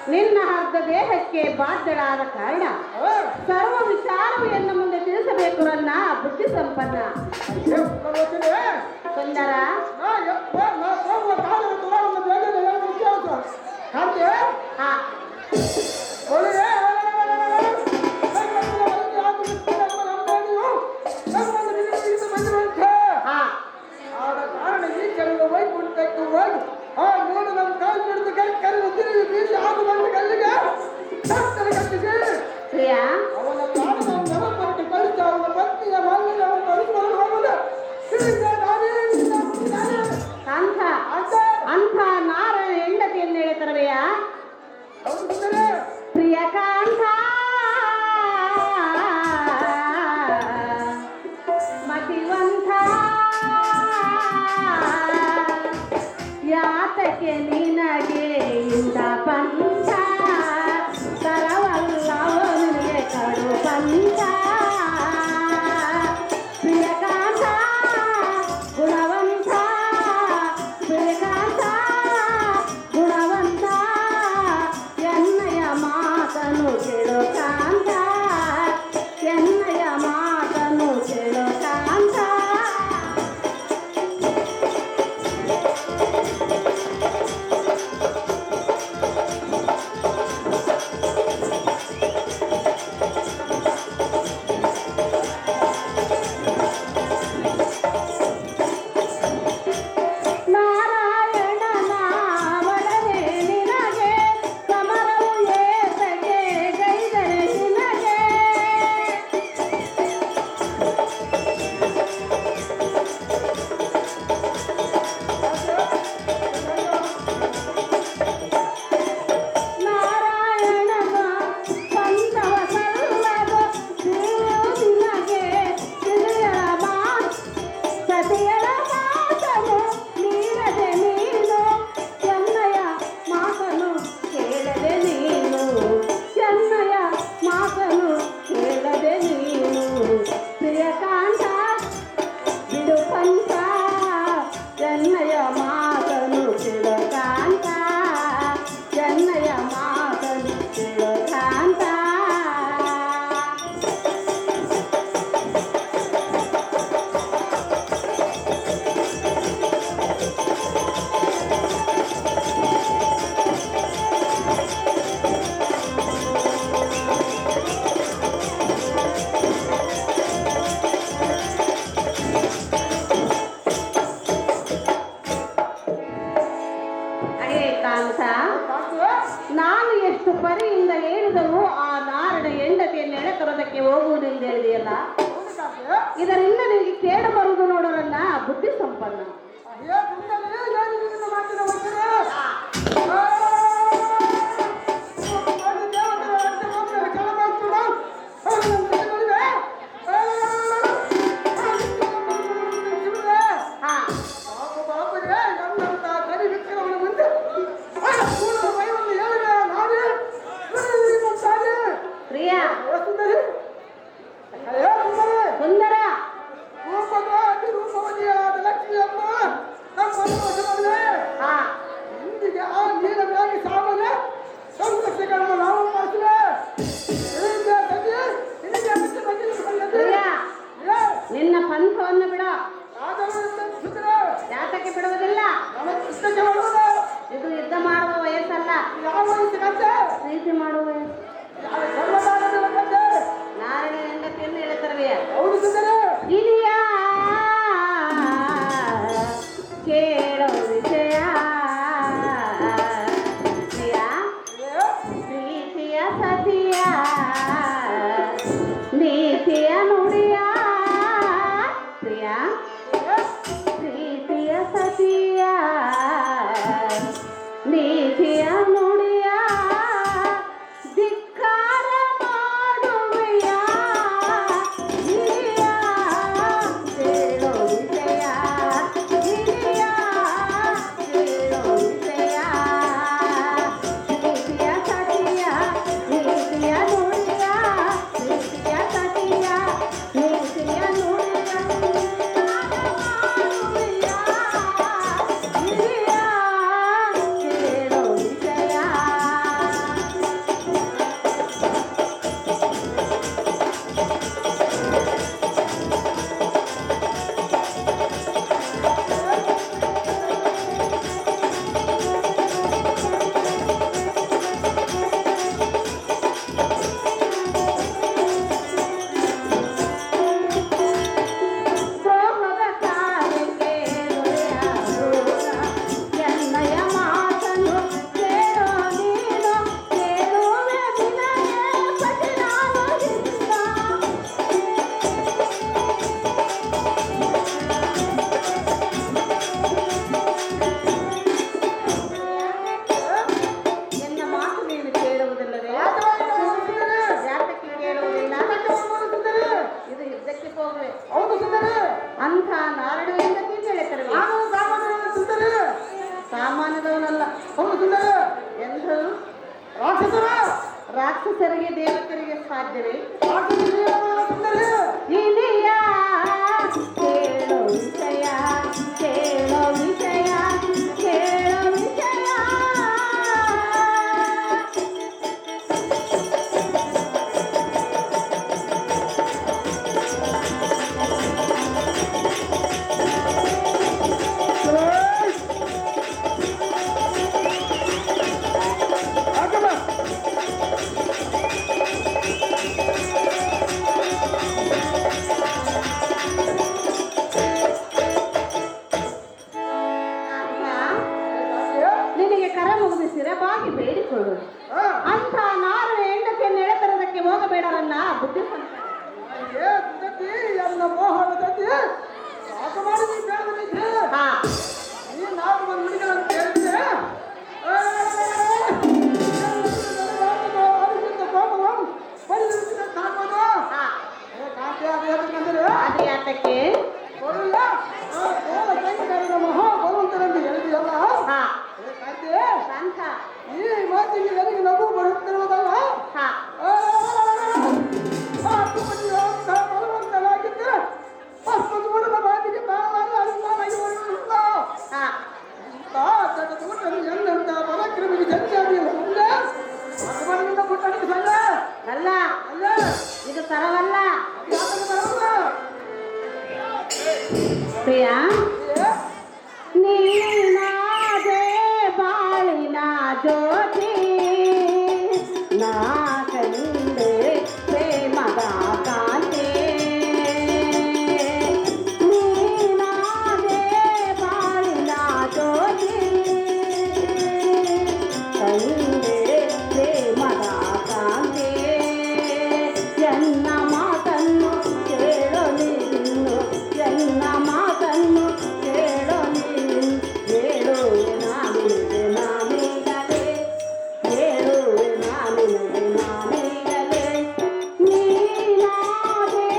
ನಿನ್ನ ಅರ್ಧ ದೇಹಕ್ಕೆ ಬಾಧ್ಯಳಾದ ಕಾರಣ ಸರ್ವ ವಿಚಾರವು ಎನ್ನ ಮುಂದೆ ತಿಳಿಸಬೇಕು ನನ್ನ ಬುದ್ಧಿ ಸಂಪನ್ನ ಸುಂದರ. ಅಂಥ ನಾರಾಯಣ ಹೆಂಡತಿಯನ್ನು ಹೇಳ್ತಾರವೆಯ ಪ್ರಿಯಕಾಂತ ಮತಿವಂತ ಯಾತಕ್ಕೆ ನಿನಗೆ ಇಂದ ಪಂಚ ತರವಲ್ಲವೋ ನಿನಗೆ ಕಡು ಪಂಚ ಪ್ರಿಯಕಾಂತ ಗುಣವಂತ ಪ್ರಿಯಕಾಂತ ಗುಣವಂತ ಎನ್ನಯ ಮಾತನು ಕೇಳು ಕಾಂತ ಎನ್ನಯ ಮಾತನು ಕೇಳು ಕಾಂತ ನಾನು ಎಷ್ಟು ಪರಿಯಿಂದ ಹೇಳಿದರೂ ಆ ನಾರಣ ಹೆಂಡತಿಯನ್ನು ಎಳೆತರೋದಕ್ಕೆ ಹೋಗುವುದೆಂದು ಹೇಳಿದೆಯಲ್ಲ, ಇದರಿಂದ ನಿನಗೆ ಕೇಳು ಬರುವುದು ನೋಡೋರನ್ನ ಬುದ್ಧಿ ಸಂಪನ್ನ. ಸುಂದರ ನಾನಲ್ಲ. ಹೌದು ಸುಂದರ. ಎಂದು ರಾಕ್ಷಸರ ರಾಕ್ಷಸರಿಗೆ ದೇವತೆರಿಗೆ ಸಾಧ್ಯವೇ? ಸುಂದರ ಇನಿಯ ಕೇಳೋ ವಿಷಯ, ಕೇಳೋ ವಿಷಯ, ಕೇಳೋ ವಿಷಯ. ನಿನಗೆ ಕರ ಮುಗಿಸಿರ ಬಾಗಿ ಬೇಡಿಕೊಳ್ಳು. ಅಂತ ನಾರು ಹೆಂಡತಿಯನ್ನು ಎಳೆತರದಕ್ಕೆ ಹೋಗಬೇಡರನ್ನ ಬುದ್ಧಿ ಎಲ್ಲ ಮೋಹನ ಗತಿ ಸಾಕು ಮಾಡಿ ನೀ ಬೇಡದಿದ್ದೆ. ಹಾ ಈ ನಾಲ್ಕು ಮಂದಿ ಹುಡುಗರನ್ನು ಕೇಳಿದ್ರೆ ಅದು ಯಾತಕ್ಕೆ? ಮಹಾ ಬರುವಂತರಂದು ಹೇಳಿದೆಯಲ್ಲ. ಹಾ ಶಾಂತ ಈ ಮಾತಿಗೆ ನನಗೆ ನಗು ಬರುತ್ತಿರುವುದಲ್ಲ. ಬಲವಂತನಾಗಿದ್ದರೆ ಪದ್ಮಗೂಡದ ಮಾತಿಗೆ ತಾವಾಗಿ ಅನುಮಾನಾಗಿ ಬರುವುದಿಲ್ಲ. ಜಗದೂಟರು ಎಂದಂತ ಪರಾಕ್ರಮಿಗೆ ಜಂಜಾಬಿಲ್ಲ ಮುಂದೆ ಭಗವಾನಿಂದ ಮುಟ್ಟಣಿಗೆ ಸಂಗ ಅಲ್ಲ ಅಲ್ಲ ಇದು ಕರವಲ್ಲ ಯಾತಕ್ಕೆ ಬರಲ್ಲ? ಪ್ರಿಯ ನೀನಾದೆ ಬಾಳಿನ ಜ್ಯೋತಿ, ನಾ ಕಂಡೆ ಪ್ರೇಮದ ಕಾಂತಿ. ನೀನಾದೆ ಬಾಳಿನ ಜ್ಯೋತಿ, ಕಂಡೆ ಪ್ರೇಮದ ಕಾಂತಿ. ಎನ್ನ ಮಾತನ್ನು ಕೇಳೋ ನೀನು, ಎನ್ನ ಮಾತನ್ನು ಕೇಳೋ ನೀನು. ಹೇಳುವೆ ನಾನಿಗೆ ನಾನೀಗಲೇ, ಹೇಳುವೆ ನಾನಿಗೆ ನಾನೀಗಲೇ. ನೀನಾದೆ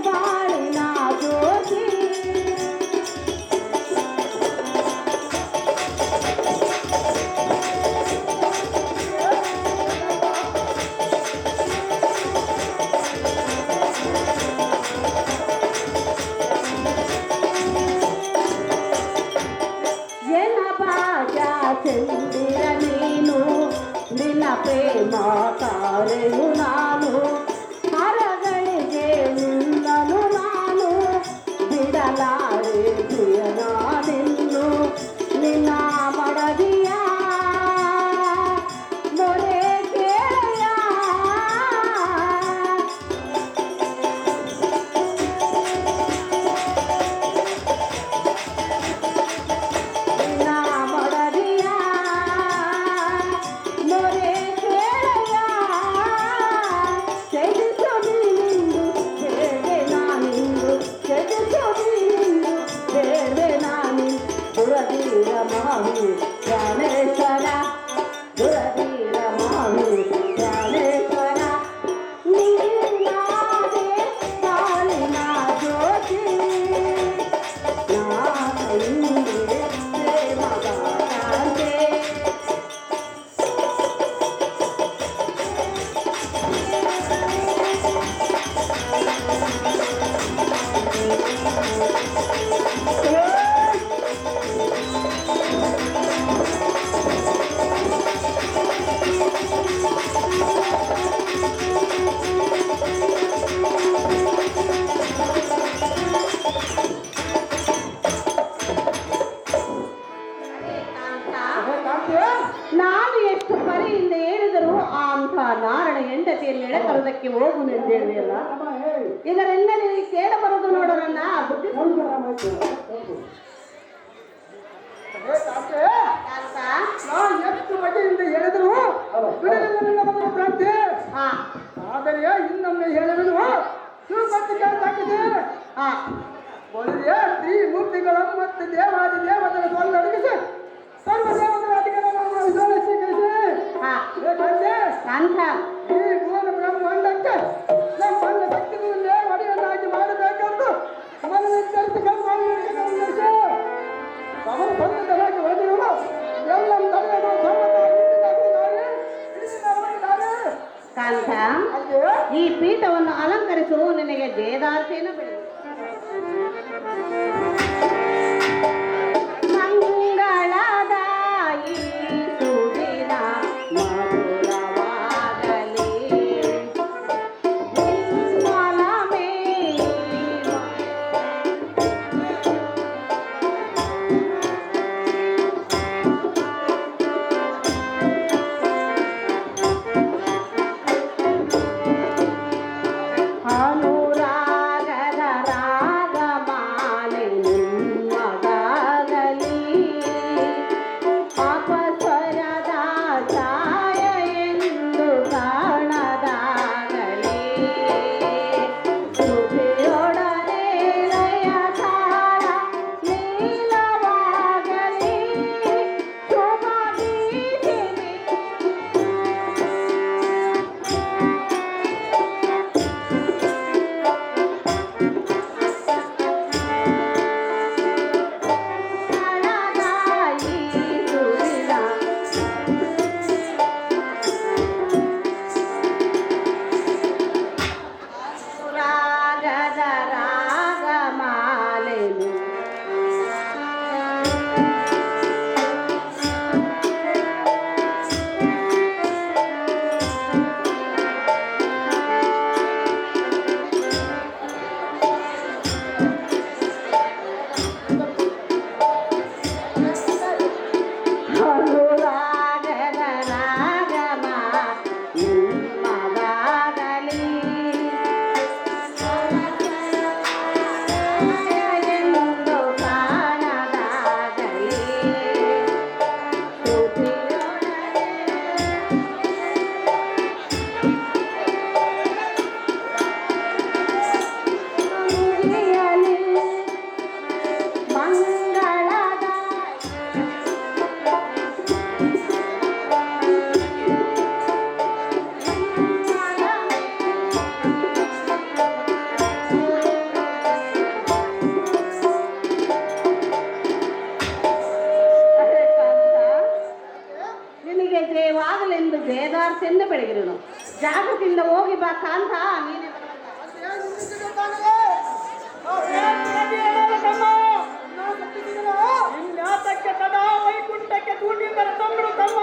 ಬಾಳಿನ ಜ್ಯೋತಿ. ಎನ ಬಾಜ ಚಂದಿರ ನೀನು, ನಿನ್ನ ಪ್ರೇಮ ಕಾರೆನು ನಾನು. ಹರಗಳಿಗೆ ನಿನ್ನನು ನಾನು, ಬಿಡಲಾರೆ ಪ್ರಿಯನಾದಿನ್ನು. ನಿನ್ನ ಮಡದಿಯ ಮೊರೆ ಕೇಳೆಯ, ನಿನ್ನ ಮಡದಿಯ ಮೊರೆ ಕೇಳೆಯ. ತ್ಯಜಿಸು ನೀನಿಂದು ಬೇಡೆ ನಾನಿಂದು, ತ್ಯಜಿಸು ನೀನಿಂದು ಬೇಡೆ ನಾನಿಂದು. ದುರಧೀರ ಮಾವಿ ಪ್ರಾಣೇಶ್ವರ, ದುರಧೀರ ಮಾವಿ ಪ್ರಾಣೇಶ್ವರ. ನೀನಾದೆ ಬಾಳಿನ ಜ್ಯೋತಿ, ನಾ ಕಂಡೆ ಪ್ರೇಮದ ಕಾಂತಿ. ನಾನು ಎಷ್ಟು ಪರಿಯಿಂದ ಹೇಳಿದರೂ ಆ ಅಂತ ನಾರಣ ಹೆಂಡತಿಯನ್ನು ಎಳೆತರುವುದಕ್ಕೆ ಹೋಗುವುದೆಂದೇಳಿಯಲ್ಲ. ಇದರಿಂದ ನಿನಗೆ ಕೇಳಬರುವುದು ನೋಡೋಣ ಬುದ್ಧಿ. ಎಷ್ಟು ಬಗೆಯಿಂದ ಹೇಳಿದ್ರು ಪ್ರಾಪ್ತಿ. ಆದರೆ ಇನ್ನೊಮ್ಮೆ ಹೇಳಿದ್ರು ಸಾಕಿದೆ. ಒಳ್ಳೆಯ ತ್ರಿಮೂರ್ತಿಗಳ ಮತ್ತು ದೇವಾದಿ ದೇವತರ ಸೊಲ್ಲೊಡಗಿಸಿ ಸರ್ವ ದೇವತರ ಅಧಿಕಾರವನ್ನು ಸ್ವೀಕರಿಸಿ ಈ ಭುವನ ಬ್ರಹ್ಮಾಂಡಕ್ಕೆ ನಮ್ಮ ಅನ್ನ ಶಕ್ತಿಗಳನ್ನೇ ಒಡೆಯನ್ನಾಗಿ ಮಾಡಬೇಕೆಂದು ಮನಸ್ಸರಿಸಿಕೊಂಡು ಅವರು ಬಂಧುಗಳಾಗಿ ಹೊಡೆದಿರುವ ಎಲ್ಲ ಕಾಂತ, ಅಯ್ಯೋ ಈ ಪೀಠವನ್ನು ಅಲಂಕರಿಸುವ ನಿನಗೆ ಜಯದಾರ್ತೆಯನ್ನು ಬೆಳೆದು ಮಂಗಳದಾಯಿ ಸುದಿನ ಮಧುರವಾಗಲಿ ಮಲಮೇ ಅನುರಾಗದ ರಾಗಮಾಲೆ ನಿಮ್ಮದಾಗಲಿ ಅಪಸ್ವರದ ಛಾಯ ಎಂದು ಕಾಣದಾಗಲಿ ಸುಧಿಯೊಡನೆ ಲಯ ತಾಳ ನೀಲವಾಗಲಿ ಶುಭ ಗೀತೆ ಮಂಗಳದಾಯಿ ಸುದಿನ ರಾಗದ ರಾಗಮಾಲೆ ಅನುರಾಗದ ರಾಗಮ ನಿಮ್ಮದಾಗಲಿ ಎಂದು ಕಾಣದಾಗಲಿ ಸುಧಿಯೊಡನೆ ಮಂಗಳದ ನಿನಗೆ ಜಯವಾಗಲೆಂದು ಜಯದಾರ್ತೆಂದು ಬೆಳಗಿರುನು ಜಾಗೃತಿಯಿಂದ ಹೋಗಿ ಬಾ ಕಾಂತ ನೀನೇ ವಿನ್ಯಾಸಕ್ಕೆ ತದಾ ವೈಕುಂಠಕ್ಕೆ ತೂಟಿಂದರ ತಮ್ಮಡು ತಮ್ಮ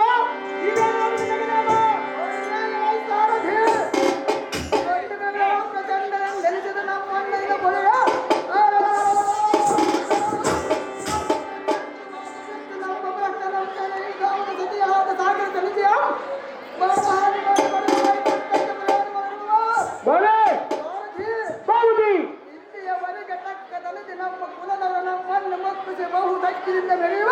ನೆಲೆಸಿದ ನಮ್ಮನ್ನ ಕೊಲೆಯ ಇಲ್ಲಿಯವರೆಗೆ ತಕ್ಕದಲ್ಲಿ ನಮ್ಮ ಕುಲದವ ನಮ್ಮನ್ನು ಮಕ್ಕಳಿಸಿ ಬಹು ದಕ್ಕಿನಿಂದ ಬೆಳೆಯುವ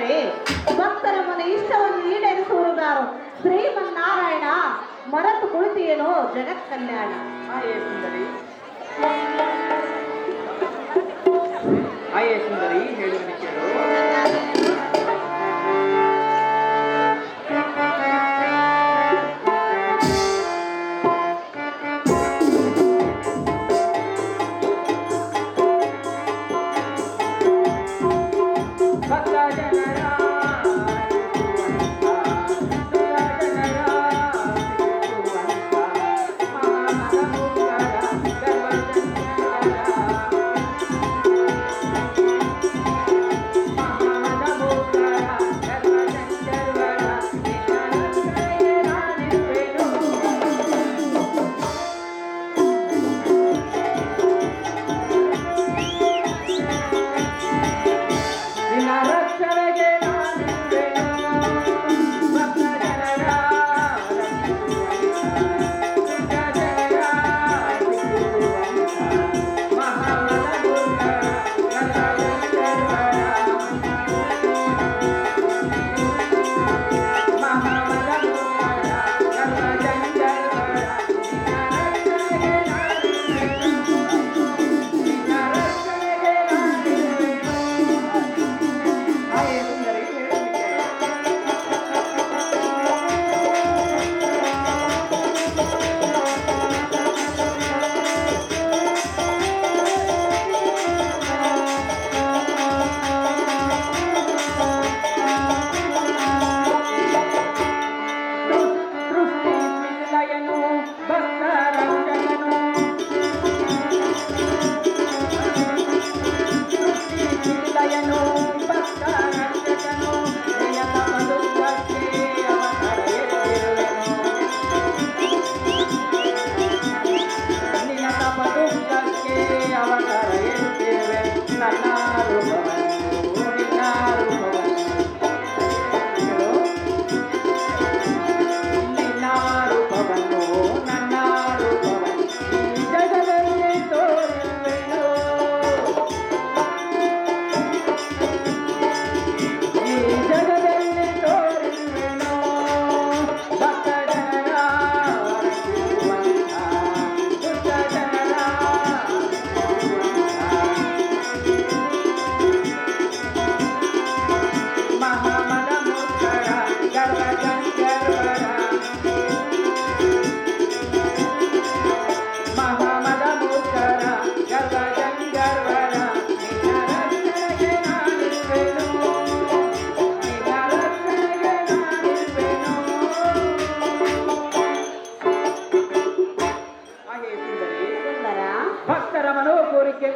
ಆದರೆ ಭಕ್ತರ ಮನೆ ಇಷ್ಟವನ್ನು ಈಡೇರಿಸುವುದಾರು ಶ್ರೀಮನ್ನಾರಾಯಣ ಮರೆತು ಕುಳಿತಿಯೇನೋ ಜಗತ್ ಕಲ್ಯಾಣ. ಆಯೇ ಸುಂದರಿ, ಆಯೇ ಸುಂದರಿ, ಹೇಳುವನು ಕೇಳು.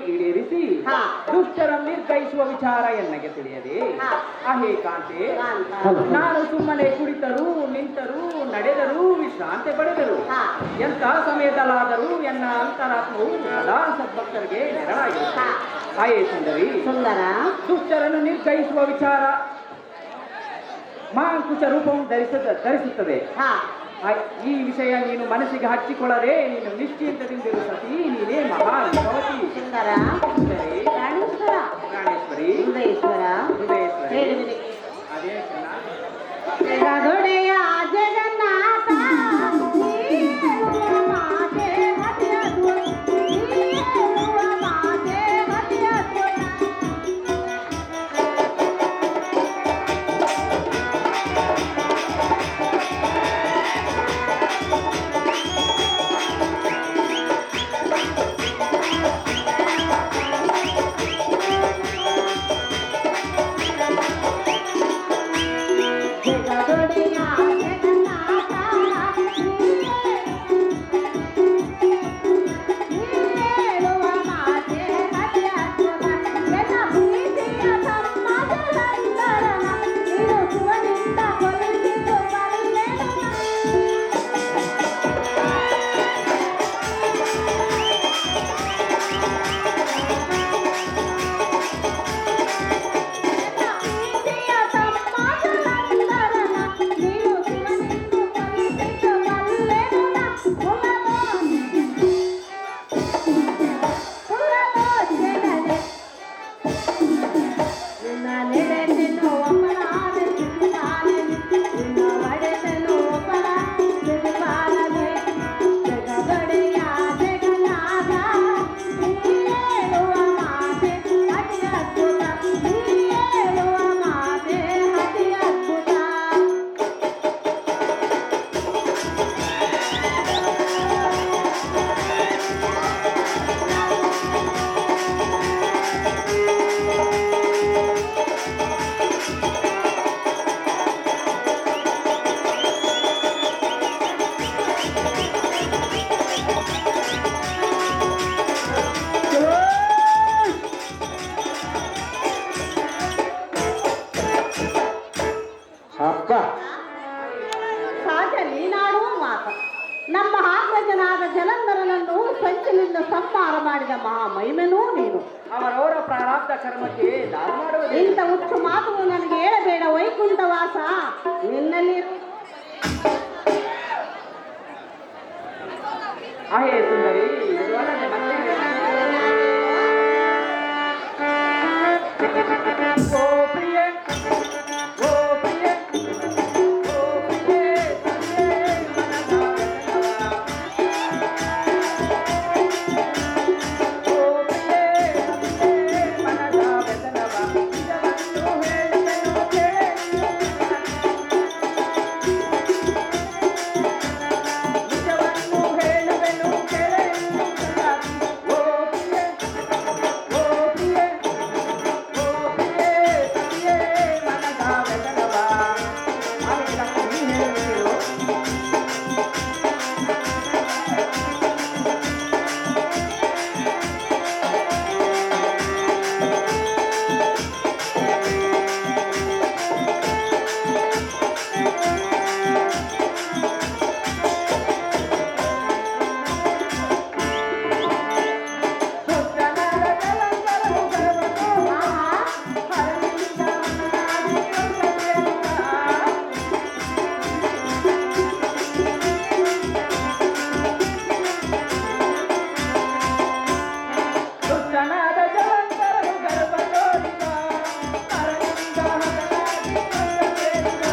ಈಡೇರಿಸಿ ಹಾ. ದುಷ್ಟರನ್ನು ನಿರ್ಗೈಸುವ ವಿಚಾರ ಎನ್ನಗೆ ತಿಳಿಯದೆ ಹಾ. ಅಹೇ ಕಾಂತೆ, ಕಾಂತ. ನಾನು ಸುಮ್ಮನೆ ಕುಳಿತರೂ ನಿಂತರೂ ನಡೆದರೂ ವಿಶ್ರಾಂತಿ ಪಡೆದರು ಹಾ. ಎಂಥ ಸಮಯದಲ್ಲಾದರೂ ಎನ್ನ ಅಂತರಾತ್ಮವು ಸದಾ ಸದ್ಭಕ್ತರಿಗೆ ನೆರಳಾಗಿದೆ. ಹಾ. ಆಯೇ ಸುಂದರಿ, ಸುಂದರ ದುಷ್ಟರನ್ನು ನಿರ್ಗೈಸುವ ವಿಚಾರ ಮಹಾಂಕುಶ ರೂಪವನ್ನು ಧರಿಸುತ್ತದೆ. ಹಾ. ಈ ವಿಷಯ ನೀನು ಮನಸ್ಸಿಗೆ ಹಚ್ಚಿಕೊಳ್ಳದೆ ನೀನು ನಿಶ್ಚಿಂತದಿಂದಿರು ಸತಿ, ನೀನೇ ಮಹಾನುಭವತಿ. ಸುಂದರ ಸುಂದರಿ, ಪ್ರಾಣೇಶ್ವರ ಪ್ರಾಣೇಶ್ವರಿ, ಹೃದಯೇಶ್ವರ ಹೃದಯೇಶ್ವರಿ, ಹೇಳುವಿರಿ. ಅದೇ ಚೆನ್ನ ಜಗದೊಡೆಯ ಜಗನ್ನಾಥ ನೀಡುವ ಮಾತೆ ಮತಿಯದು, ನೀಡುವ ಮಾತೆ ಮತಿಯದು. ಸಂಹಾರ ಮಾಡಿದ ಮಹಾ ಮಹಿಮೆನೂ ನೀನು. ಅವರವರ ಪ್ರಾರಬ್ಧ ಕರ್ಮಕ್ಕೆ ದಾನ ಮಾಡುವುದು. ಇಂಥ ಹುಚ್ಚು ಮಾತು ನನಗೆ ಹೇಳಬೇಡ ವೈಕುಂಠವಾಸ ನಿನ್ನಲ್ಲಿ. ಆಹೇ ಸುಂದರಿ, ಇದು ಅಲ್ಲದೆ ಮತ್ತೆ ಓ ಪ್ರಿಯೆ, ಓ ಪ್ರಿಯೆ, ಓ ಪ್ರಿಯೆ, ತಂದೆ ಮನದ ಬೆಳಗವ. ಓ ಪ್ರಿಯೆ, ತಂದೆ ಮನದ ಬೆಳಗವ. ನಿಜವನ್ನು ಹೇಳುವೆನು ಕೇಳೆ. ನಿಜವನ್ನು ಹೇಳುವೆನು ಕೇಳೆ. ಓ ಪ್ರಿಯೆ, ಓ ಪ್ರಿಯೆ, ಓ ಪ್ರಿಯೆ, ತಂದೆ ಮನದ ಬೆಳಗವ. ಆಮೇಲೆ ನೀನು ಹೇಳುತ್ತೀರೋ ದುಷ್ಟನಾದ ಜಲಂಧರನು ಗರ್ಭ ತೋರಿದ. ಹರನಿಂದ ಹತನಾಗಿ ಕೊಂಡ ಸೇರಿದ.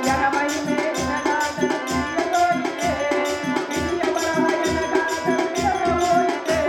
ಜನಮಹಿಮೆ ನಿನಗಾದ ಪ್ರಿಯ ತೋರಿದೆ. ಹಿರಿಯ ಬರಹ ಎನಗಾದ ಪ್ರಿಯ ಹೋಯಿತೆ.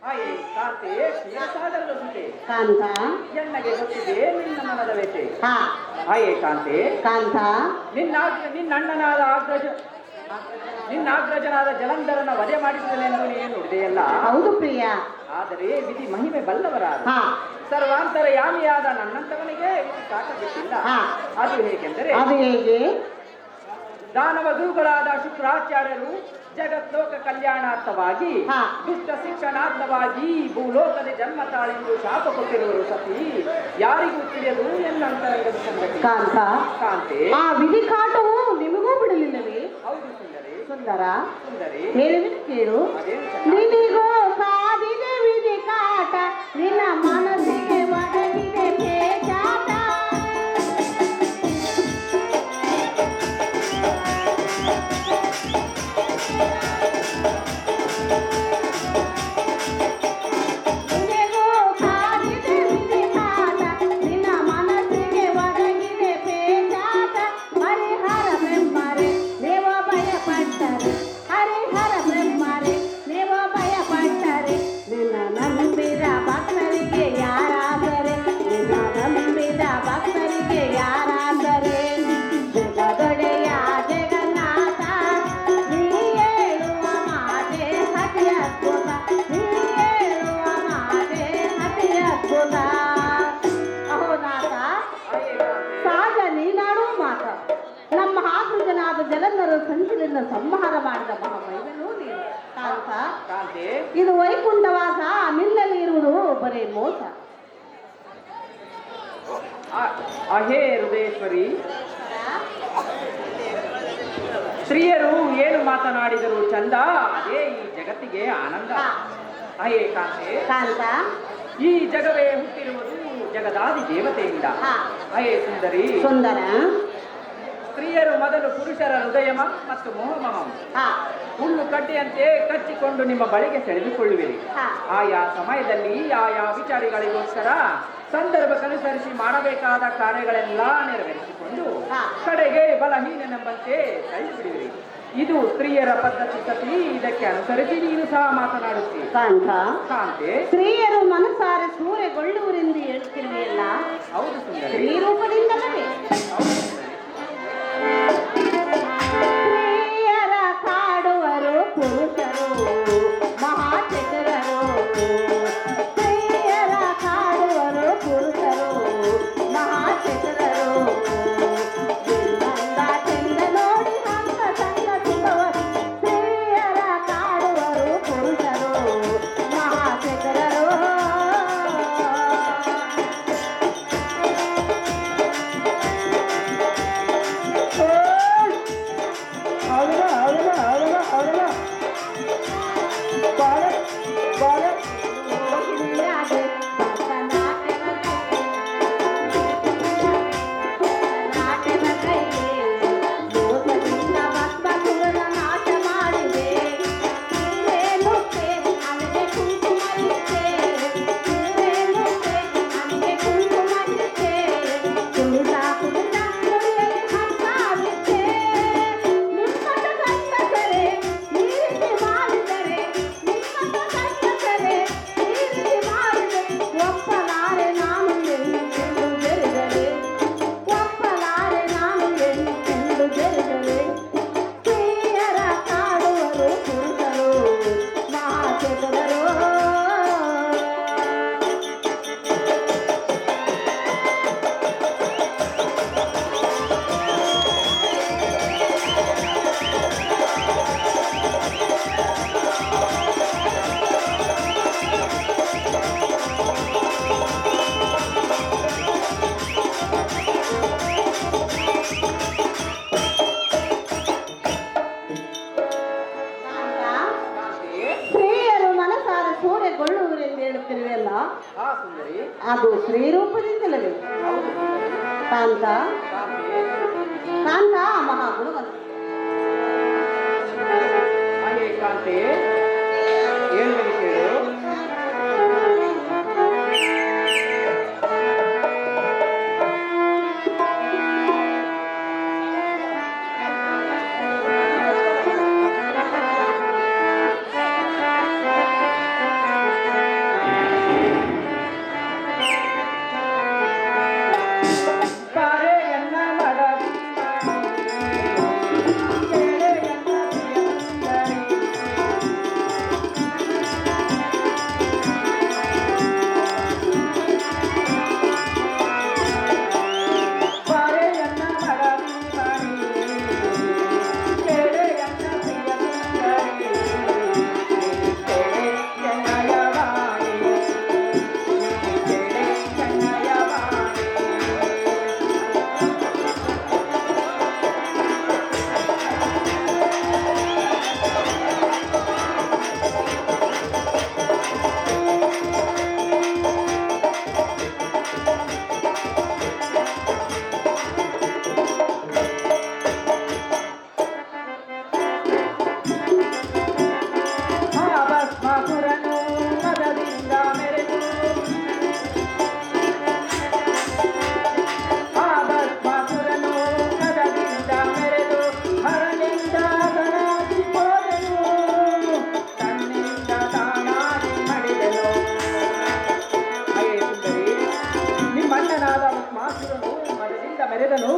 ಹಾಯೇ ಕಾಂತೆ, ಕ್ಷೀರಸಾಗರದ ಸುತೆ. ಕಾಂತ ಎನ್ನಗೆ ಗೊತ್ತಿದೆ ನಿನ್ನ ಮನದ ವ್ಯಥೆ. ಹಾ ಹಾಯೇ ಕಾಂತೆ, ಕಾಂತ ನಿನ್ನಣ್ಣನಾದ ನಿನ್ನಾಗ್ರಜನಾದ ಜಲಂಧರನ ವಧೆ ಮಾಡಿಸುವುದೆಂದು ನೀನು ನುಡಿದೆಯಲ್ಲ. ಹೌದು ಪ್ರಿಯ. ಆದರೆ ವಿಧಿ ಮಹಿಮೆ ಬಲ್ಲವರಾದ ಹಾ ಸರ್ವಾಂತರ ಯಾಮಿಯಾದ ನನ್ನಂತವನಿಗೆ ವಿಧಿ ಸಾಕಬೇಕಿಲ್ಲ. ಹಾ. ಅದು ಹೇಗೆಂದರೆ ಅದು ಹೇಗೆ? ದಾನವ ಗುರುಗಳಾದ ಶುಕ್ರಾಚಾರ್ಯರು ಜಗತ್ಲೋಕ ಕಲ್ಯಾಣಾರ್ಥವಾಗಿ ಹಾ. ದುಷ್ಟ ಶಿಕ್ಷಣಾರ್ಥವಾಗಿ ಭೂಲೋಕದ ಜನ್ಮ ತಾಳೆಂದು ಶಾಪ ಕೊಟ್ಟಿರುವರು ಸತಿ ಯಾರಿಗೂ ತಿಳಿಯದು ಎನ್ನಂತರಂಗದ ಸಂಗತಿ. ಕಾಂತ ಕಾಂತೆ, ಆ ವಿಧಿ ಕಾಟವು ನಿಮಗೂ ಬಿಡಲಿಲ್ಲವೇ? ಹೌದು ಸುಂದರಿ, ಸುಂದರ ಸುಂದರಿ, ಹೇಳಿದ್ರೆ ಕೇಳು. ಅದೇನು ಚೆನ್ನ. ನಿನಗೋ ಕಾದಿದೆ ವಿಧಿ ಕಾಟ, ನಿನ್ನ ಮನಸ್ಸಿಗೆ ಒದಗಿದೆ ಪೇಚಾಟ. ನಿನಗೋ ಕಾದಿದೆ ವಿಧಿ ಕಾಟ, ನಿನ್ನ ಮನಸ್ಸಿಗೆ ಒದಗಿದೆ ಪೇಚಾಟ. ಹರಿಹರ ಬ್ರಹ್ಮರೇ ದೇವ ಭಯಪಟ್ಟರೆ, ಹರಿಹರ ಬ್ರಹ್ಮರೇ ದೇವ ಭಯಪಟ್ಟರೆ, ನಿನ್ನ ನಂಬಿದ ಭಕ್ತರಿಗೆ ಯಾರಾದರೆ, ನಿನ್ನ ನಂಬಿದ ಭಕ್ತರಿಗೆ ಯಾರಾದರೆ. ಜಗದೊಡೆಯ ಜಗನ್ನಾಥ ನೀ ಹೇಳುವ ಮಾತೆ ಅತಿ ಅದ್ಭುತ, ನೀ ಹೇಳುವ ಮಾತೆ ಅತಿ ಅದ್ಭುತ. ಅಹೋನಾಥ ಹಾಯೇ ಕಾಂತೆ, ಸಹಜ ನೀನಾಡುವ ಮಾತ. ನಮ್ಮ ಆಕೃತನಾದ ಜಲಂಧರ ಸಂಚಿಲಿಂದ ಸಂಹಾರ ಮಾಡಿದ ಮಹಾಮೈವನೂ ನೀನು. ಕಾಂತ ಕಾಂತೆ, ಇದು ವೈಕುಂಠವಾಸ, ನಿನ್ನಲ್ಲಿ ಇರುವುದು ಬರೀ ಮೋಸ. ಅಹೇ ಹೃದಯೇಶ್ವರಿ, ಸ್ತ್ರೀಯರು ಏನು ಮಾತನಾಡಿದರು ಚಂದ, ಅದೇ ಈ ಜಗತ್ತಿಗೆ ಆನಂದ. ಅಹೇ ಕಾಂತೆ, ಕಾಂತ ಈ ಜಗವೇ ಹುಟ್ಟಿರುವುದು ಜಗದಾದಿ ದೇವತೆಯಿಂದ. ಹಾ. ಅಹೇ ಸುಂದರಿ, ಸುಂದರ ಸ್ತ್ರೀಯರು ಮೊದಲು ಪುರುಷರ ಹೃದಯಮ ಮತ್ತು ಮೋಹಮಹಂ ಹಾ ಹುಲ್ಲು ಕಡ್ಡಿಯಂತೆ ಕಚ್ಚಿಕೊಂಡು ನಿಮ್ಮ ಬಳಿಗೆ ಸೆಳೆದುಕೊಳ್ಳುವಿರಿ. ಹಾ. ಆಯಾ ಸಮಯದಲ್ಲಿ ಆಯಾ ವಿಚಾರಗಳಿಗೋಸ್ಕರ ಸಂದರ್ಭಕ್ಕನುಸರಿಸಿ ಮಾಡಬೇಕಾದ ಕಾರ್ಯಗಳೆಲ್ಲ ನೆರವೇರಿಸಿಕೊಂಡು ಹಾ. ಕಡೆಗೆ ಬಲಹೀನನೆಂಬಂತೆ ತಳ್ಳಿಬಿಡುವಿರಿ. ಇದು ಸ್ತ್ರೀಯರ ಪದ್ಧತಿ ಸತಿ, ಇದಕ್ಕೆ ಅನುಸರಿಸಿ ನೀನು ಸಹ ಮಾತನಾಡುತ್ತೀಯ. ಕಾಂತ, ಕಾಂತೆ, ಸ್ತ್ರೀಯರು ಮನಸಾರೆ ಸೂರೆಗೊಳ್ಳುವರೆಂದು ಹೇಳುತ್ತಿರುವೆಯಲ್ಲ, ಹೌದು ಸುಂದರಿ, ಸ್ತ್ರೀ ರೂಪದಿಂದಲೇ. ಹೌದು ಸುಂದರಿ. ಸ್ತ್ರೀಯರ ಕಾಡುವರು ಪುರುಷರು ಮಹಾಚತುರರು, ಸ್ತ್ರೀಯರ ಕಾಡುವರು ಪುರುಷರು ಮಹಾಚತುರರು, ಚಂದ ಚಂದ ನೋಡಿ ಹಂತ ಚಂದ ಸುಖವರು, ಸ್ತ್ರೀಯರ ಕಾಡುವರು ಪುರುಷರು ಮಹಾಚತುರರು. ಸ್ತ್ರೀಯರು ಮನಸಾರ ಸೂರೆಗೊಳ್ಳುವರೆಂದು ಹೇಳುತ್ತಿರುವೆಲ್ಲ, ಹಾ ಸುಂದರಿ, ಅದು ಸ್ತ್ರೀ ರೂಪದಿಂದಲೇ. ಹೌದು ಸುಂದರಿ. ಕಾಂತ, ಕಾಂತೆ, ಕಾಂತ ಮಹಾಗುಣವಂತ. ಹಾಗೆ ಕಾಂತೆ, ಹೇಳುವುದು ಕೇಳು. ಕಾರೆಯನ್ನ ಮಡದಿ, ಕೇಳೆಯನ್ನ ಪ್ರಿಯ ಸುಂದರಿ, ಕಾರೆಯನ್ನ ಮಡದಿ ಮಣಿ, ಕೇಳೆಯನ್ನ ಪ್ರಿಯ ಸುಂದರಿ, ಕೇಳೆ ಚೆನ್ನಯ ವಾಣಿ, ಕೇಳೆ ಚೆನ್ನಯ ವಾಣಿ. ಭಸ್ಮಾಸುರನು ಮದದಿಂದ ಮೆರೆದು, ಭಸ್ಮಾಸುರನು ಮದದಿಂದ ಮೆರೆದು, ಹರನಿಂದ ತನಾಗಿ ಹೋದನು, ತನ್ನಿಂದ ತಾನಾಗಿ ಮಡಿದನು. ಹಾಗೆ ಸುಂದರಿ, ನಿಮ್ಮಣ್ಣನಾದ ಭಸ್ಮಾಸುರನು ಮದದಿಂದ ಮೆರೆದನು,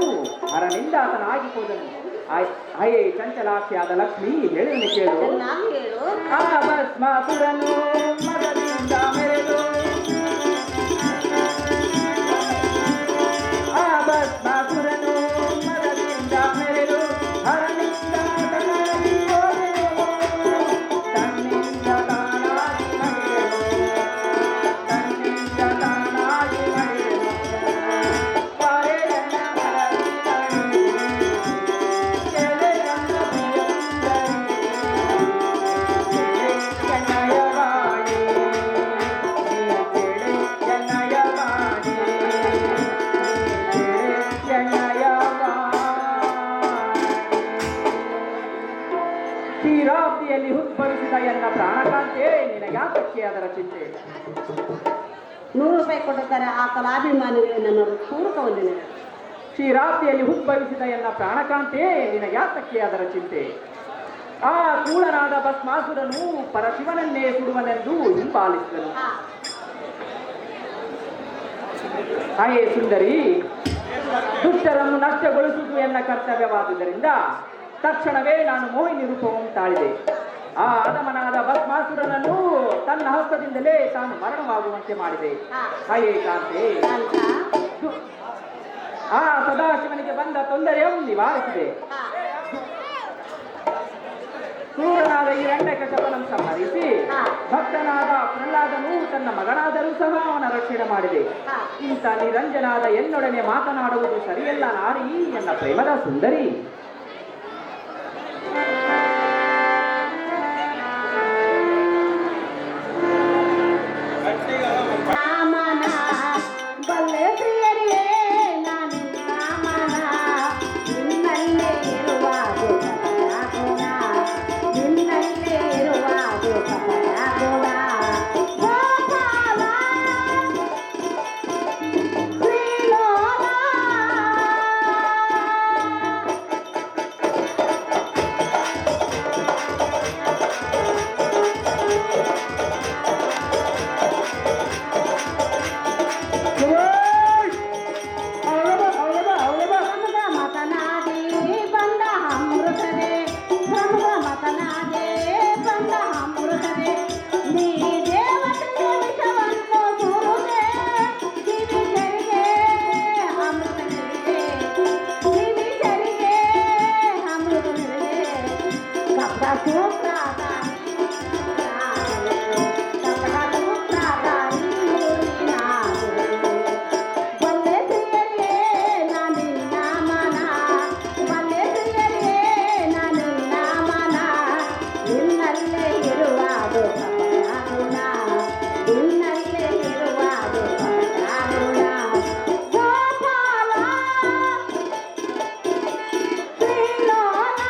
ಹರನಿಂದ ಆತನಾಗಿ ಹೋದನು. ಹಾಯೇ ಚಂಚಲಾಕ್ಷಿಯಾದ ಲಕ್ಷ್ಮಿ, ಹೇಳುವನು ಕೇಳು. ಚೆನ್ನಾಗಿ ಹೇಳು. ಭಸ್ಮಾಸುರನು ಮದದಿಂದ ಮೆರೆದು, ಭಸ್ಮಾಸುರನು ಮದದಿಂದ ಮೆರೆದು, ಹರನಿಂದ ತನಾಗಿ ಹೋದನು, ತನ್ನಿಂದ ತಾನಾಗಿ ಮಡಿದನು, ತನ್ನಿಂದ ತಾನಾಗಿ ಮಡಿದನು. ಕಾರೆಯನ್ನ ಮಡದಿ ಮಣಿ, ಕೇಳೆಯನ್ನ ಪ್ರಿಯ ಸುಂದರಿ, ಚೆನ್ನಯ ವಾಣಿ, ಕೇಳೆ ಚೆನ್ನಯ ವಾಣಿ, ಚೆನ್ನಯ ವಾಣಿ. ಕ್ಷೀರಾಬ್ದಿಯಲ್ಲಿ ಉದ್ಭವಿಸಿದ ಎನ್ನ ಪ್ರಾಣಕಾಂತೆ, ನಿನಗ್ಯಾತಕ್ಕೆ ಅದರ ಚಿಂತೆ? 100 ರೂಪಾಯಿ ಕೊಡುತ್ತಾರೆ ಆ ಕಲಾಭಿಮಾನಿಗಳು ನನ್ನ ಪೂರಕವನ್ನು. ಕ್ಷೀರಾಬ್ದಿಯಲ್ಲಿ ಉದ್ಭವಿಸಿದ ಎನ್ನ ಪ್ರಾಣಕಾಂತೆ, ನಿನಗ್ಯಾತಕ್ಕೆ ಅದರ ಚಿಂತೆ? ಆ ಕೂಳನಾದ ಭಸ್ಮಾಸುರನು ಪರಶಿವನನ್ನೇ ಸುಡುವನೆಂದು ಹಿಂಬಾಲಿಸಿದನು. ಹಾ. ಹಾಯೇ ಸುಂದರಿ, ದುಷ್ಟರನ್ನು ನಷ್ಟಗೊಳಿಸುವುದು ಎನ್ನ ಕರ್ತವ್ಯವಾದುದರಿಂದ ತಕ್ಷಣವೇ ನಾನು ಮೋಹಿನಿ ರೂಪವನ್ನು ತಾಳಿದೆ. ಆ ಅಧಮನಾದ ಭಸ್ಮಾಸುರನನ್ನು ತನ್ನ ಹಸ್ತದಿಂದಲೇ ತಾನು ಮರಣವಾಗುವಂತೆ ಮಾಡಿದೆ. ಹಾ. ಹಾಯೇ ಕಾಂತೆ, ಅಂತ. ಆ ಸದಾಶಿವನಿಗೆ ಬಂದ ತೊಂದರೆಯನ್ನು ನಿವಾರಿಸಿದೆ. ಹಾ. ಕ್ರೂರನಾದ ಈ ಹಿರಣ್ಯಕಶಪನನ್ನು ಸಂಹರಿಸಿ ಹಾ. ಭಕ್ತನಾದ ಪ್ರಹ್ಲಾದನು ತನ್ನ ಮಗನಾದರೂ ಸಹ ಅವನ ರಕ್ಷಣೆ ಮಾಡಿದೆ. ಹಾ. ಇಂಥ ನಿರಂಜನಾದ ಎನ್ನೊಡನೆ ಮಾತನಾಡುವುದು ಸರಿಯಲ್ಲ ನಾರಿ ಎನ್ನ ಪ್ರೇಮದ ಸುಂದರಿ. ರಾಮನ ಬಲ್ಲೆ ಪ್ರಿಯರಿಯೇ ನಾನು ರಾಮನ ನಿನ್ನಲ್ಲೇ ಇರುವುದು ಕಪಟ ಗುಣ, ನಿನ್ನಲ್ಲೇ ಇರುವುದು ಕಪಟ ಗುಣ. ಗೋಪಾಲ ಶ್ರೀಲೋಲ ಪ್ರಮುಖ ಮತನಾಡಿ ಬಂದ ಅಮೃತದೆ, ಪ್ರಮುಖ ಮತನಾಡಿ ಬಂದ ಅಮೃತದೆ. ನೀ ದೇವತೆಗೆ ವಿಷವನ್ನು ಸುರುವೆ, ಗಿರಿಜರಿಗೆ ಅಮೃತನಿಗೆ, ಗಿರಿಜರಿಗೆ ಅಮೃತನಿಗೆ. ಕಪಟ ಸೂತ್ರಧಾರಿ ಕಪಟ ಸೂತ್ರಧಾರಿ ಬಲ್ಲೆ ಪ್ರಿಯರೇ ನಾನಿನ್ನ ಮನ, ಬಲ್ಲೆ ಪ್ರಿಯರೇ ನಾನಿನ್ನ ಮನ, ನಿನ್ನಲ್ಲೇ ಇರುವುದು ಕಪಟ ಗುಣ, ನಿನ್ನಲ್ಲೇ ಇರುವುದು ಕಪಟ ಗುಣ. ಗೋಪಾಲ ಶ್ರೀಲೋಲ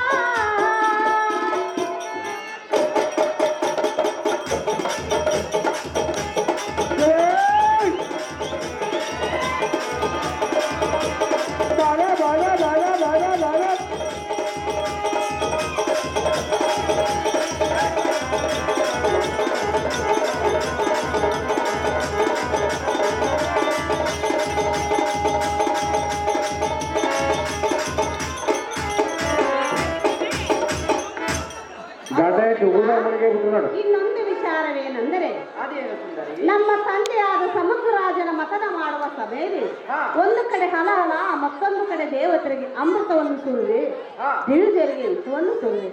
ಇನ್ನೊಂದು ವಿಚಾರವೇನೆಂದರೆ, ಅದೇನು ಸುಂದರಿ? ನಮ್ಮ ತಂದೆಯಾದ ಸಮುದ್ರರಾಜನ ಮತನ ಮಾಡುವ ಸಭೆಯಲ್ಲಿ ಹಾ. ಒಂದು ಕಡೆ ಹಲಹಲ, ಮತ್ತೊಂದು ಕಡೆ ದೇವತೆಗೆ ಅಮೃತವನ್ನು ಸುರಿದೆ, ಹಾ. ತಿಳಿಜರಿಗೆ ವಿಷವನ್ನು ಸುರಿದೆ.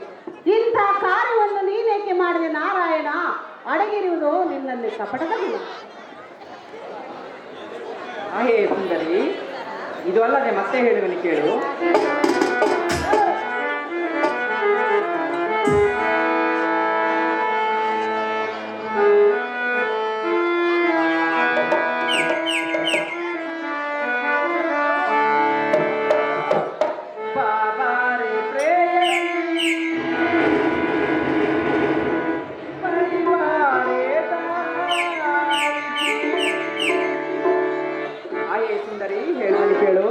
ಇಂಥ ಕಾರ್ಯವನ್ನು ನೀನೇಕೆ ಮಾಡಿದೆ ನಾರಾಯಣ? ಅಡಗಿರುವುದು ನಿನ್ನಲ್ಲಿ ಕಪಟದ ಗುಣ. ಹಾಯೇ ಸುಂದರಿ, ಇದು ಅಲ್ಲದೆ ಮತ್ತೆ ಹೇಳುವನು ಕೇಳು. ಬಾಬಾರೆ ಪ್ರೇಯಸಿ, ಪರಿವಾರೆ ತಾಯಿ. ಹಾಯೇ ಸುಂದರಿ, ಹೇಳುವನು ಕೇಳು.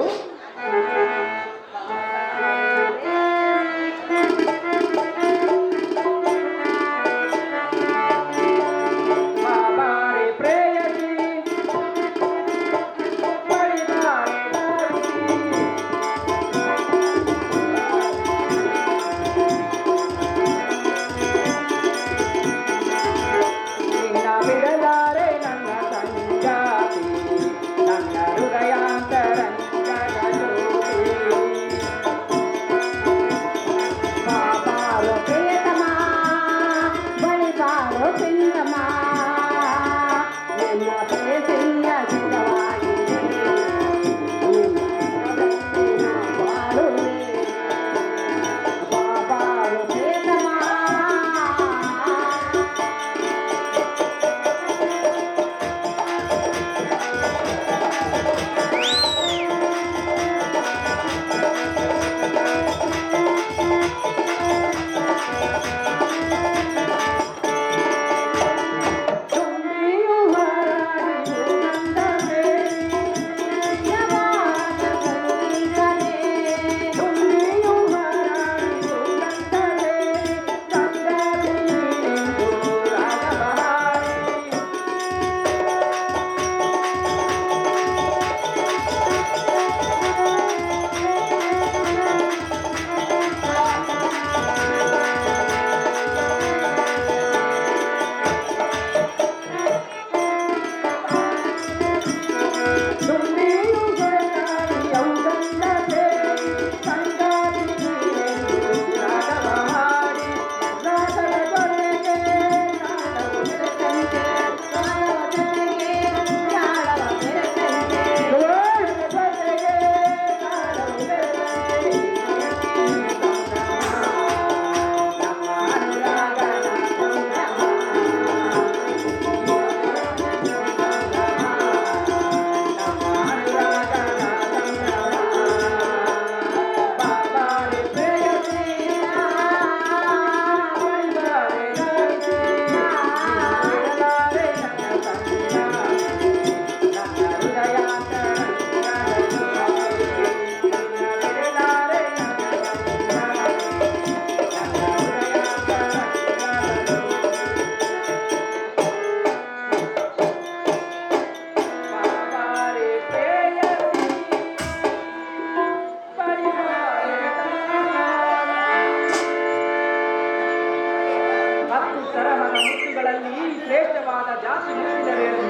ಜಾತಿ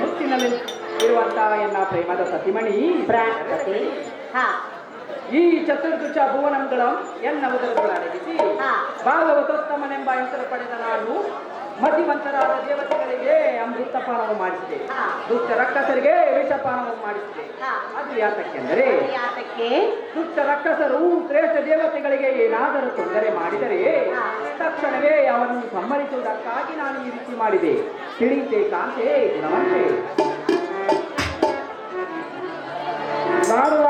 ಮುತ್ತಿನಲ್ಲಿ ಇರುವಂತಹ ಎನ್ನ ಪ್ರೇಮದ ಸತಿಮಣಿ ಪ್ರಾಣಪತಿ ಹಾ ಈ ಚತುರ್ದಶ ಭುವನಂಗಳಂ ಎನ್ನ ಉದರಗಳಡಗಿಸಿ ಹಾ. ಭಾಗವತೋತ್ತಮನೆಂಬ ಹೆಸರು ಪಡೆದ ನಾನು ಮತಿವಂತರಾದ ದೇವತೆಗಳಿಗೆ ಅಮೃತಪಾನವು ಮಾಡಿಸಿದೆ, ಹಾ. ದುಷ್ಟ ರಕ್ಕಸರಿಗೆ ವಿಷಪಾನವು ಮಾಡಿಸಿದೆ. ಹಾ. ಅದು ಯಾತಕ್ಕೆಂದರೆ ಯಾತಕ್ಕೆ ದುಷ್ಟ ರಕ್ಕಸರು ಶ್ರೇಷ್ಠ ದೇವತೆಗಳಿಗೆ ಏನಾದರೂ ತೊಂದರೆ ಮಾಡಿದರೆ ಹಾ. ತಕ್ಷಣವೇ ಅವರನ್ನು ಸಂಹರಿಸುವುದಕ್ಕಾಗಿ ನಾನು ಈ ರೀತಿ ಮಾಡಿದೆ. ತಿಳಿತೆ ಕಾಂತೆ ಗುಣವಂತೆ ಮಾಡುವ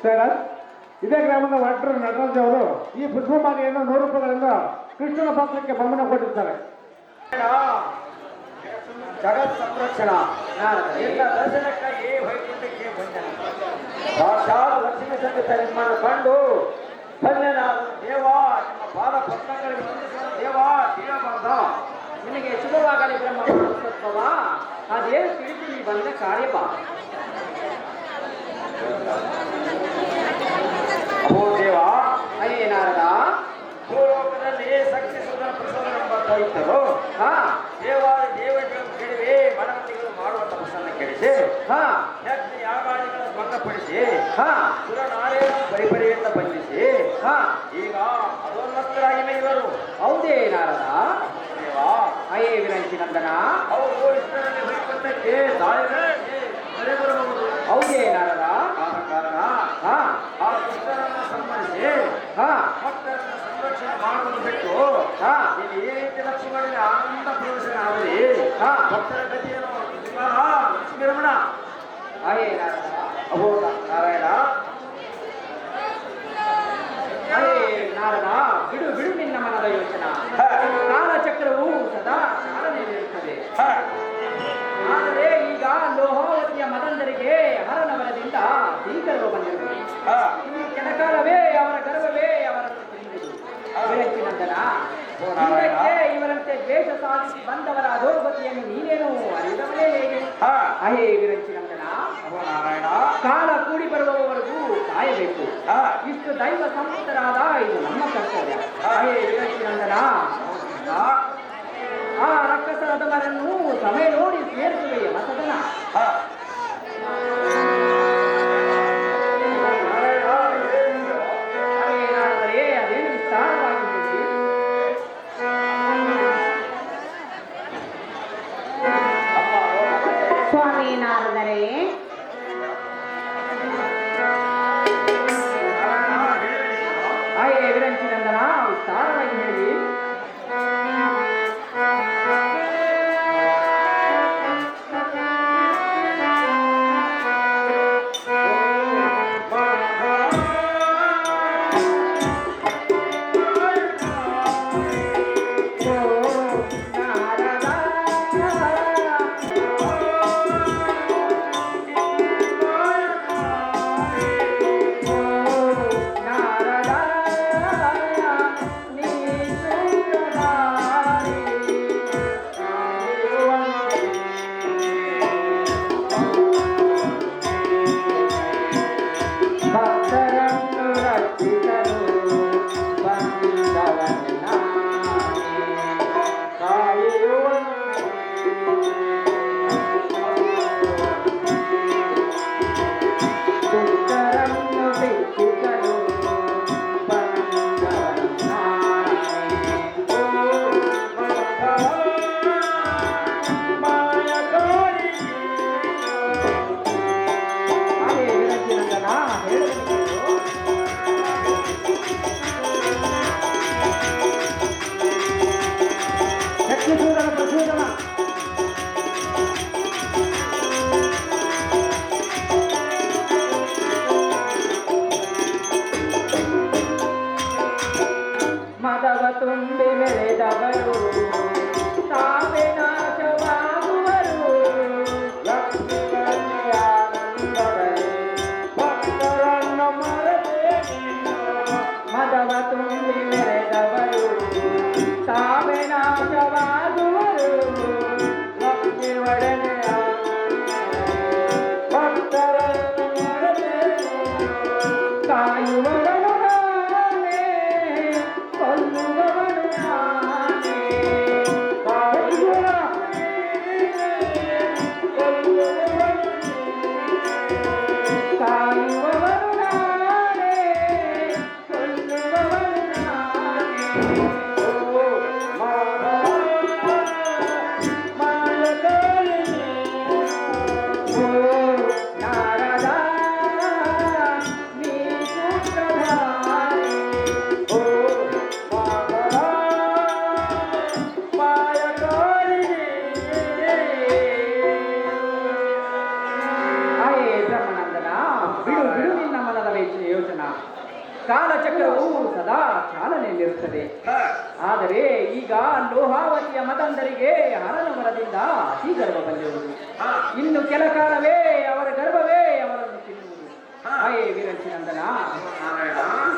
ಸರ್, ಇದೇ ಗ್ರಾಮದ ವಾಟರ್ ನಟರಾಜ್ ಅವರು ಈ ಪುಷ್ಪಮಾಲೆಯನ್ನು 100 ರೂಪಾಯಿಗಳಿಂದ ಕೃಷ್ಣನ ಪಾತ್ರಕ್ಕೆ ಬಹುಮಾನ ಕೊಟ್ಟಿರ್ತಾರೆ. ಜಗತ್ ಸಂರಕ್ಷಣ ಎಲ್ಲ ದರ್ಶನಕ್ಕಾಗಿ ವೈಕುಂಠಕ್ಕೆ ಬಂದನ. ಸಾಕ್ಷಾತ್ ಲಕ್ಷ್ಮೀ ಸಂಗೀತ ನಿರ್ಮಾಣ ಕಂಡು ಧನ್ಯನಾದ ದೇವ, ನಿಮ್ಮ ಪಾದ ಪದ್ಮಗಳಿಗೆ ವಂದಿಸುವ ದೇವ ದೇವಬಾರ್ದ. ನಿನಗೆ ಶುಭವಾಗಲಿ ಬ್ರಹ್ಮ ತತ್ವವ, ಅದೇನು ತಿಳಿದು ನೀ ಬಂದ ಕಾರ್ಯವ. ಓ ದೇವ, ಅಯ್ಯೇ ನಾರದ, ಭೂಲೋಕದಲ್ಲಿ ಸಕ್ಷಿಸುವ ಪ್ರಸನ್ನವೆಂಬ ದೈತ್ಯರು ದೇವಾದಿ ದೇವತೆಗಳು ಕೆಡವಿ ಮನವಂತಿಗಳು ಮಾಡುವ ತಪಸ್ಸನ್ನು ಕೆಡಿಸಿ ಯಜ್ಞ ಯಾಗಾದಿಗಳ ಭಂಗಪಡಿಸಿ ಸುರನಾರೇಣ ಪರಿಪರಿಯಿಂದ ಬಂಧಿಸಿ ಈಗ ಅದೋನ್ಮತ್ತರಾಗಿವೆ ಇವರು. ಹೌದೇ ನಾರದ? ದೇವ, ಅಯ್ಯೇ ವಿರಂಚಿ ನಂದನ, ಅವರು ಇಷ್ಟರಲ್ಲಿ ವೈಕುಂಠಕ್ಕೆ ದಾಳಿಗೆ ಬರಬಹುದು. ಹೌದೇ ನಾರದ? ಕಾರಣ ಆ ದುಷ್ಟರನ್ನು ಸಂಹರಿಸಿ ಭಕ್ತರನ್ನು ಸಂರಕ್ಷಣೆ ಮಾಡುವುದು ಬಿಟ್ಟು ಇಲ್ಲಿ ಈ ರೀತಿ ಲಕ್ಷ್ಮಣನಿಗೆ ಆನಂದ ಪ್ರವೇಶನ ಆಗಲಿ. ಭಕ್ತರ ಗತಿಯನ್ನು ಲಕ್ಷ್ಮೀ ರಮಣ. ಅಯ್ಯೇ ನಾರದ, ಅಹೋ ನಾರಾಯಣ. ಅಯ್ಯೇ ನಾರದ, ಬಿಡು ಬಿಡು ನಿನ್ನ ಮನದ ಯೋಚನಾ. ಕಾಲಚಕ್ರವು ಸದಾ ಚಾಲನೆಯಲ್ಲಿರುತ್ತದೆ. ಆದರೆ ಈಗ ಲೋಹಾವತಿಯ ಮದಂದರಿಗೆ ಹರನವರದಿಂದ ಭೀಕರರು ಬಂದಿರುವುದು. ಇನ್ನು ಕೆಲಕಾಲವೇ ಅವರ ಗರ್ವವೇ ಅವರನ್ನು ತಿನ್ನುವುದು. ವಿರಂಚಿ ನಂದನ, ಇದಕ್ಕೆ ಇವರಂತೆ ದ್ವೇಷ ಸಾಧಿಸಿ ಬಂದವರ ಅಧೋಗತಿಯನ್ನು ನೀನೇನು ಅರಿದವನೇ ಹೇಗೆ? ಅಹೇ ವಿರಂಚಿ ನಂದನ, ನಾರಾಯಣ, ಕಾಲ ಕೂಡಿ ಬರುವವರೆಗೂ ಕಾಯಬೇಕು. ಇಷ್ಟು ದೈವ ಸಂಪತ್ತರಾದ ಇದು ನಮ್ಮ ಕರ್ತವ್ಯ. ಅಹೇ ವಿರಂಚಿ ನಂದನ, ಆ ರಕ್ಕಸರದವರನ್ನು ಸಮಯ ನೋಡಿ ಸೇರಿಸುವೆಯ ಮತದನ. ಅದೇನು ವಿಸ್ತಾರವಾಗಿ ಸ್ವಾಮಿ ನಾರದರೆ, ಅಯ್ಯೇ ವಿರಂಚಿ ನಂದನ, ವಿಸ್ತಾರವಾಗಿ ಹೇಳಿ. ಯೋಚನ. ಕಾಲಚಕ್ರವು ಸದಾ ಚಾಲನೆಯಲ್ಲಿರುತ್ತದೆ. ಆದರೆ ಈಗ ಲೋಹಾವತಿಯ ಮದಂದರಿಗೆ ಹರನ ವರದಿಂದ ಅತಿ ಗರ್ಭ ಬಂದಿರುವುದು. ಇನ್ನು ಕೆಲ ಕಾಲವೇ ಅವರ ಗರ್ಭವೇ ಅವರನ್ನು ತಿನ್ನುವುದು. ಹಾಯೇ ವಿರಂಚಿನಂದನ,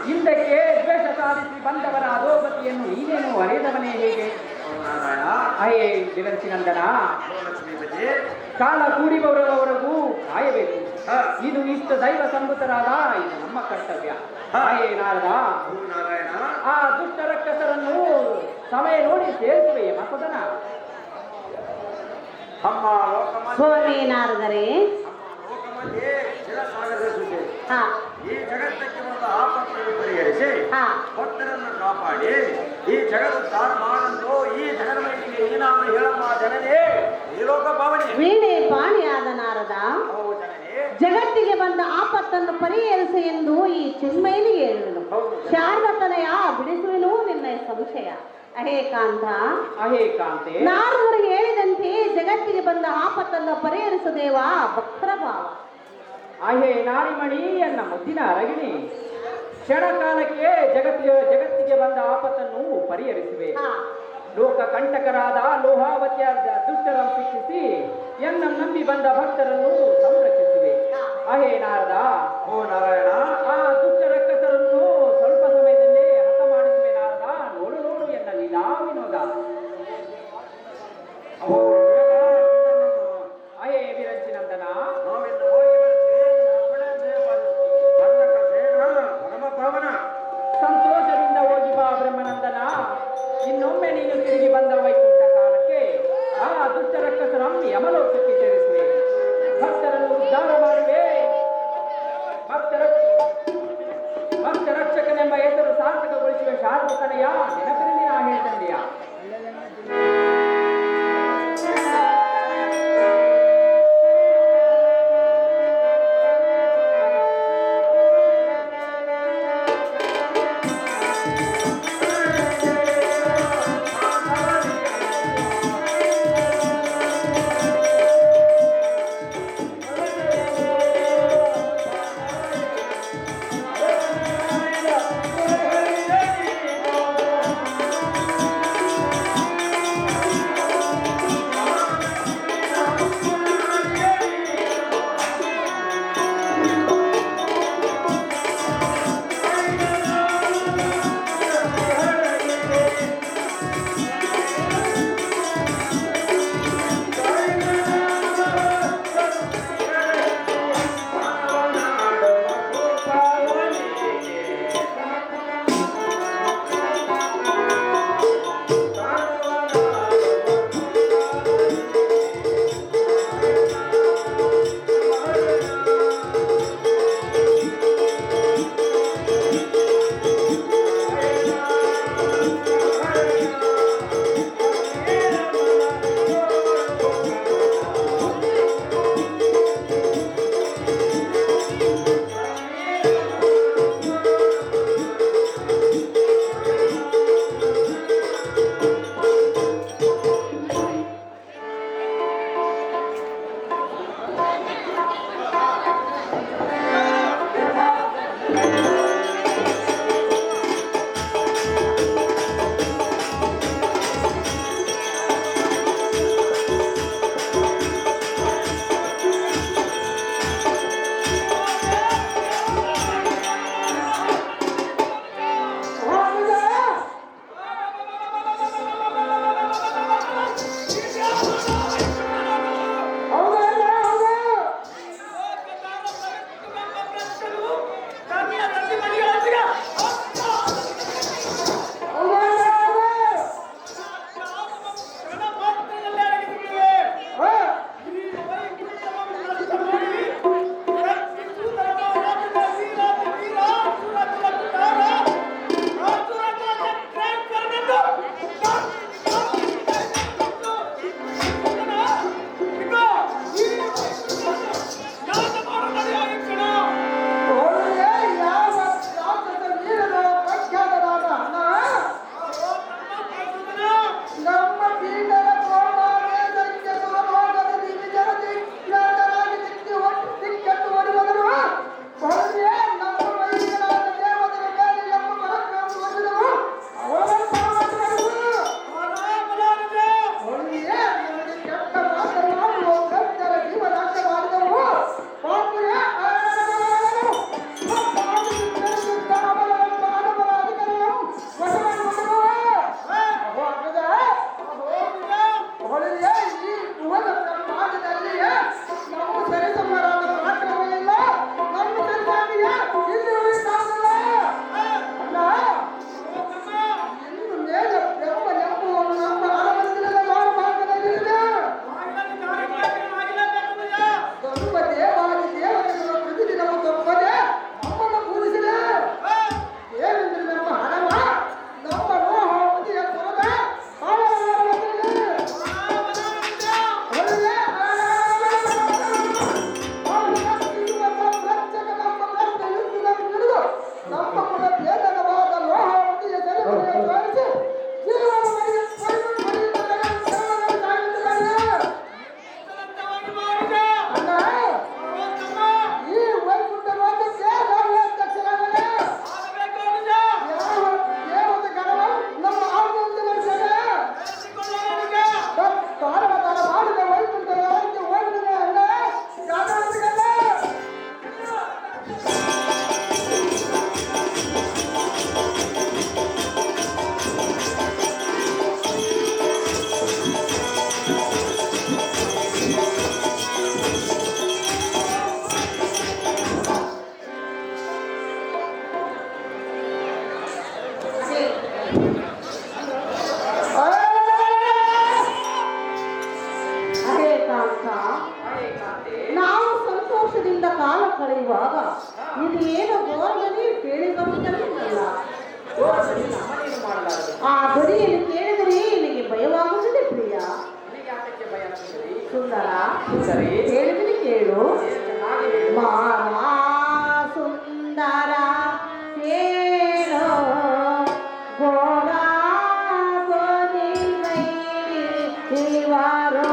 ಹಿಂದಕ್ಕೆ ದ್ವೇಷ ಸಾಧಿಸಿ ಬಂದವರ ಅಧೋಗತಿಯನ್ನು ನೀನೇನು ಅರಿಯದವನೇ ಹೇಗೆ? ಹಾಯೇ ವಿರಂಚಿನಂದನ, ಕಾಲ ಕೂಡಿ ಬರುವವರೆಗೂ ಕಾಯಬೇಕು. ಇದು ಇಷ್ಟ ದೈವ ಸಂಬುತರಾದ ಇದು ನಮ್ಮ ಕರ್ತವ್ಯ. ಹಾಯೇ ನಾರದ, ಆ ದುಷ್ಟ ರಕ್ಕಸರನ್ನು ಸಮಯ ನೋಡಿ ಸೇರಿಸುವೆ ಮಸದನ. ಸ್ವಾಮಿ ನಾರದರೆ, ಹಾ ಈ ಜಗತ್ತಕ್ಕೆ ಬಂದ ಆಪತ್ತನ್ನು ಪರಿಹರಿಸಿ ಹಾ ಭಕ್ತರನ್ನು ಕಾಪಾಡಿ ಈ ಜಗತ್ತು ತಾನು ಮಾಡಂದು ಈ ಜಗನ್ಮೈಗೆ ನೀನಾನು ಹೇಳಮ್ಮ ಜನನೇ, ಈ ಲೋಕ ಭಾವನೆ ವೀಣೆ ಪಾಣಿಯಾದ ನಾರದ, ಹೌದು ಜನನೇ. ಜಗತ್ತಿಗೆ ಬಂದ ಆಪತ್ತನ್ನು ಪರಿಹರಿಸು ಎಂದು ಈ ಚಿನ್ಮಯನಿಗೆ ಹೇಳಿದನು. ಶಾರದತನಯ ಬಿಡಿಸುವೆನು ನಿನ್ನ ಸಂಶಯ. ಅಹೇ ಕಾಂತ, ಅಹೇ ಕಾಂತೆ, ನಾರದರು ಹೇಳಿದಂತೆ ಜಗತ್ತಿಗೆ ಬಂದ ಆಪತ್ತನ್ನು ಪರಿಹರಿಸುದೇವ ಭಕ್ತರ ಭಾವ. ಅಹೇ ನಾರಿಮಣಿ ಎನ್ನ ಮುದ್ದಿನ ಅರಗಿಣಿ, ಕ್ಷಣ ಕಾಲಕ್ಕೆ ಜಗತ್ತಿಗೆ ಬಂದ ಆಪತ್ತನ್ನು ಪರಿಹರಿಸುವೆ. ಹಾ ಲೋಕ ಕಂಟಕರಾದ ಲೋಹಾವತಿಯ ದುಷ್ಟರನ್ನು ಶಿಕ್ಷಿಸಿ ಎನ್ನ ನಂಬಿ ಬಂದ ಭಕ್ತರನ್ನು ಸಂರಕ್ಷಿಸುವೆ. ಅಹೇ ನಾರದ, ಓ ನಾರಾಯಣ, ಆ ದುಷ್ಟ ರಕ್ಕಸರನ್ನು ಸ್ವಲ್ಪ ಸಮಯದಲ್ಲೇ ಹತ ಮಾಡಿಸುವೆ ನಾರದ. ನೋಡು ನೋಡು ಎನ್ನ ಲೀಲಾ ವಿನೋದ. ಓ ಅಹೇ ವಿರಂಚಿನಂದನ, ನಾವಿಂದ ಹೋಗಿ ಬರ್ತೀವಿ. ಅಪ್ಪಣೆ ಬಂದ ಕಥೆನ ಪರಮ ಪಾವನ. ಸಂತೋಷದಿಂದ ಹೋಗಿ ಬಾ ಬ್ರಹ್ಮನಂದನ. ಇನ್ನೊಮ್ಮೆ ನೀನು ತಿರುಗಿ ಬಂದ ವೈಕುಂಠ ಕಾಲಕ್ಕೆ ಆ ದುಷ್ಟ ರಕ್ಕಸರನ್ನು ಯಮಲೋಕಕ್ಕೆ ಸೇರಿಸುವೆ. ಭಕ್ತರನ್ನು ಉದ್ಧಾರ ಮಾಡುವೆ. ಭಕ್ತರ ಇದು ಏನು ಗೋರ್ಗನಿ ಕೇಳಿ ಬರುತ್ತಲ್ಲ. ಗೋರದಲ್ಲಿ ನಮ್ಮನೇನು ಮಾಡಲಾರದು. ಆ ಧ್ವನಿಯನ್ನು ಕೇಳಿದರೆ ನಿನಗೆ ಭಯವಾಗುತ್ತದೆ ಪ್ರಿಯ. ನನಗೆ ಯಾತಕ್ಕೆ ಭಯ ಆಗ್ತದೆ? ಸುಂದರ ಸರಿ ಹೇಳಿದರೆ ಕೇಳು. ಚೆನ್ನಾಗಿ ಹೇಳು. ಮಾನಾ ಸುಂದರ ಕೇಳೋ ಗೋರ ಗೋನಿಗೈ ಇವಾರೋ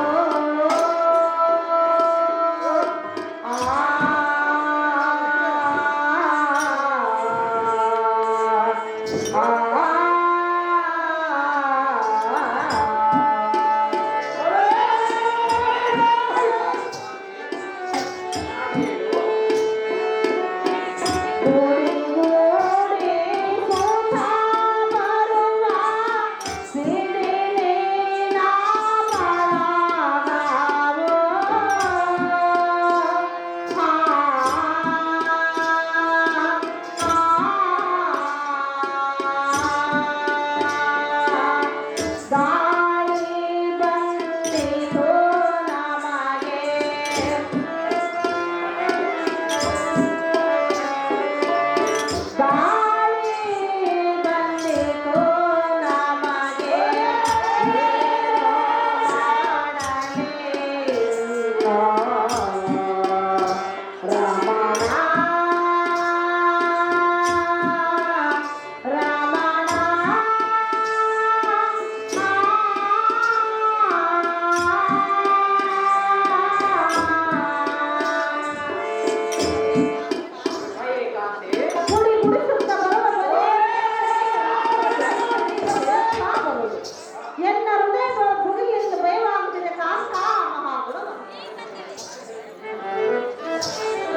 ಎನ್ನ ಹೃದಯಗಳ ಗುಡಿಯಿಂದ ಭಯವಾಗುತ್ತಿದೆ ಕಾಂತ ಮಹಾಗುಣ.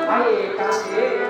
ಹಾಯೇ ಕಾಂತೆ